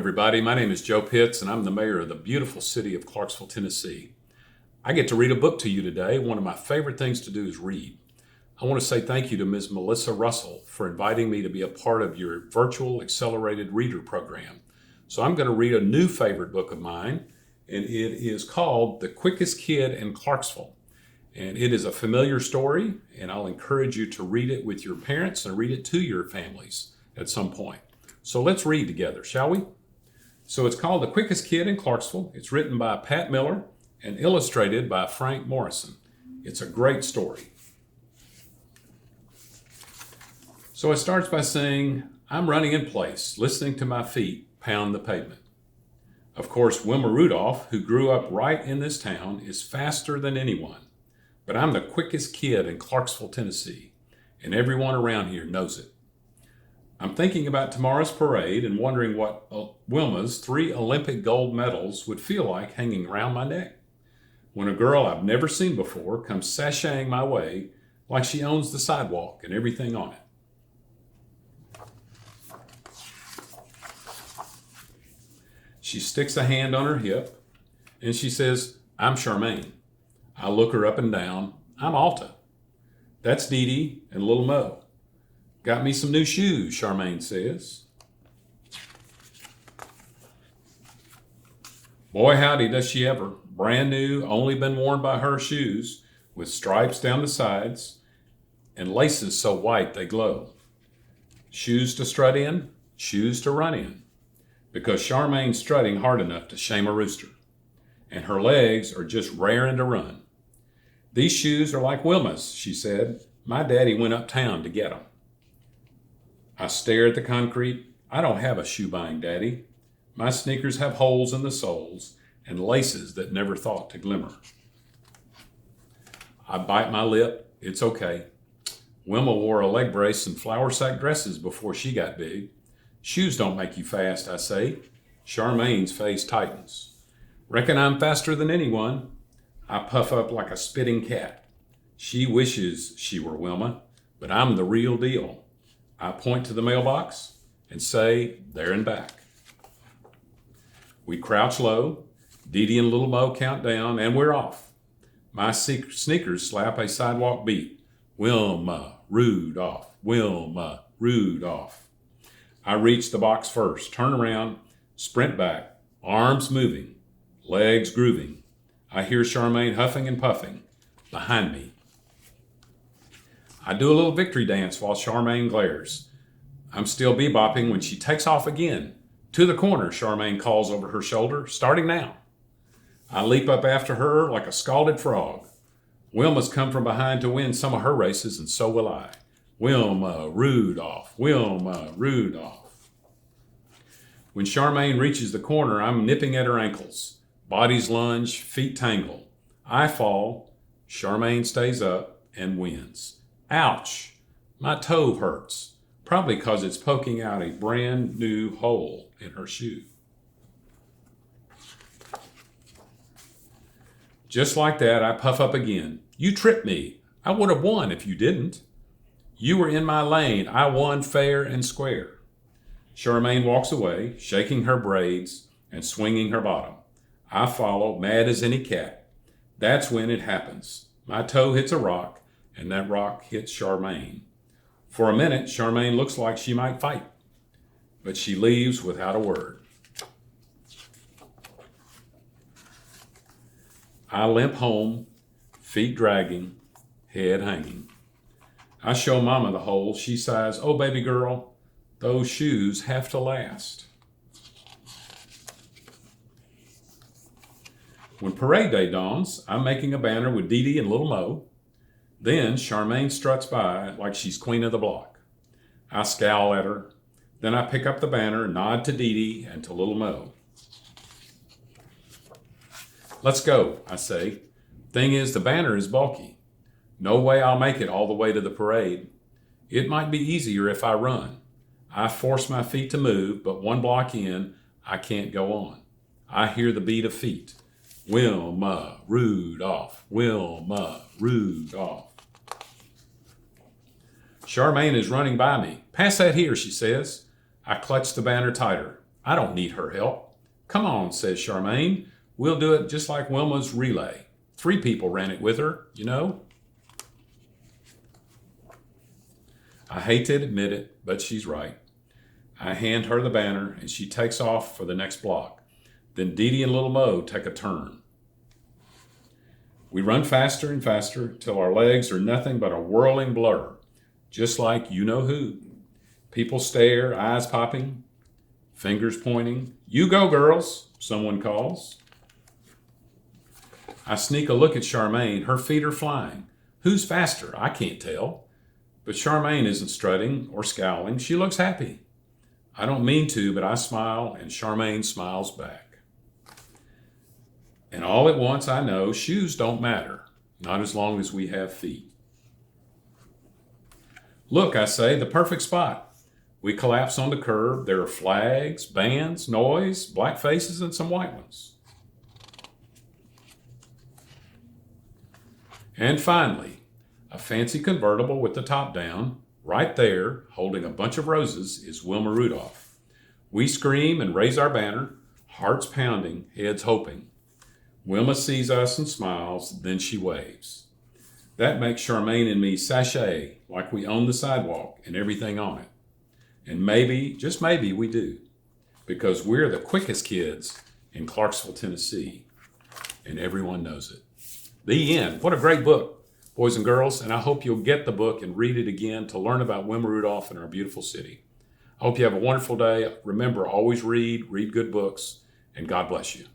everybody. My name is Joe Pitts, and I'm the mayor of the beautiful city of Clarksville, Tennessee. I get to read a book to you today. One of my favorite things to do is read. I want to say thank you to Ms. Melissa Russell for inviting me to be a part of your virtual accelerated reader program. So I'm going to read a new favorite book of mine, and it is called The Quickest Kid in Clarksville. And it is a familiar story, and I'll encourage you to read it with your parents and read it to your families at some point. So let's read together, shall we? So it's called The Quickest Kid in Clarksville. It's written by Pat Miller and illustrated by Frank Morrison. It's a great story. So it starts by saying, I'm running in place, listening to my feet pound the pavement. Of course, Wilma Rudolph, who grew up right in this town, is faster than anyone. But I'm the quickest kid in Clarksville, Tennessee, and everyone around here knows it. I'm thinking about tomorrow's parade and wondering what Wilma's 3 Olympic gold medals would feel like hanging around my neck when a girl I've never seen before comes sashaying my way like she owns the sidewalk and everything on it. She sticks a hand on her hip and she says, I'm Charmaine. I look her up and down. I'm Alta. That's Dee Dee and Little Mo. Got me some new shoes, Charmaine says. Boy, howdy, does she ever. Brand new, only been worn by her shoes, with stripes down the sides and laces so white they glow. Shoes to strut in, shoes to run in, because Charmaine's strutting hard enough to shame a rooster, and her legs are just raring to run. These shoes are like Wilma's, she said. My daddy went uptown to get them. I stare at the concrete. I don't have a shoe buying daddy. My sneakers have holes in the soles and laces that never thought to glimmer. I bite my lip. It's okay. Wilma wore a leg brace and flour sack dresses before she got big. Shoes don't make you fast, I say. Charmaine's face tightens. Reckon I'm faster than anyone. I puff up like a spitting cat. She wishes she were Wilma, but I'm the real deal. I point to the mailbox and say, there and back. We crouch low. Dee Dee and Little Mo count down, and we're off. My sneakers slap a sidewalk beat. Wilma Rudolph, Wilma Rudolph. I reach the box first, turn around, sprint back, arms moving, legs grooving. I hear Charmaine huffing and puffing behind me. I do a little victory dance while Charmaine glares. I'm still bebopping when she takes off again. To the corner, Charmaine calls over her shoulder, starting now. I leap up after her like a scalded frog. Wilma's come from behind to win some of her races, and so will I. Wilma Rudolph, Wilma Rudolph. When Charmaine reaches the corner, I'm nipping at her ankles. Bodies lunge, feet tangle. I fall. Charmaine stays up and wins. Ouch! My toe hurts, probably because it's poking out a brand new hole in her shoe. Just like that, I puff up again. You tripped me. I would have won if you didn't. You were in my lane. I won fair and square. Charmaine walks away, shaking her braids and swinging her bottom. I follow, mad as any cat. That's when it happens. My toe hits a rock, and that rock hits Charmaine. For a minute, Charmaine looks like she might fight, but she leaves without a word. I limp home, feet dragging, head hanging. I show Mama the hole. She sighs, oh, baby girl, those shoes have to last. When parade day dawns, I'm making a banner with Dee Dee and Little Mo. Then Charmaine struts by like she's queen of the block. I scowl at her. Then I pick up the banner, nod to Dee Dee and to Little Mo. Let's go, I say. Thing is, the banner is bulky. No way I'll make it all the way to the parade. It might be easier if I run. I force my feet to move, but one block in, I can't go on. I hear the beat of feet. Wilma Rudolph, Wilma Rudolph. Charmaine is running by me. Pass that here, she says. I clutch the banner tighter. I don't need her help. Come on, says Charmaine. We'll do it just like Wilma's relay. 3 people ran it with her, you know. I hate to admit it, but she's right. I hand her the banner and she takes off for the next block. Then Dee Dee and Little Mo take a turn. We run faster and faster till our legs are nothing but a whirling blur, just like you know who. People stare, eyes popping, fingers pointing. You go, girls, someone calls. I sneak a look at Charmaine. Her feet are flying. Who's faster? I can't tell. But Charmaine isn't strutting or scowling. She looks happy. I don't mean to, but I smile, and Charmaine smiles back. And all at once I know shoes don't matter, not as long as we have feet. Look, I say, the perfect spot. We collapse on the curb. There are flags, bands, noise, black faces, and some white ones. And finally, a fancy convertible with the top down. Right there, holding a bunch of roses, is Wilma Rudolph. We scream and raise our banner, hearts pounding, heads hoping. Wilma sees us and smiles, then she waves. That makes Charmaine and me sashay like we own the sidewalk and everything on it. And maybe, just maybe, we do. Because we're the quickest kids in Clarksville, Tennessee. And everyone knows it. The end. What a great book, boys and girls. And I hope you'll get the book and read it again to learn about Wilma Rudolph and our beautiful city. I hope you have a wonderful day. Remember, always read good books, and God bless you.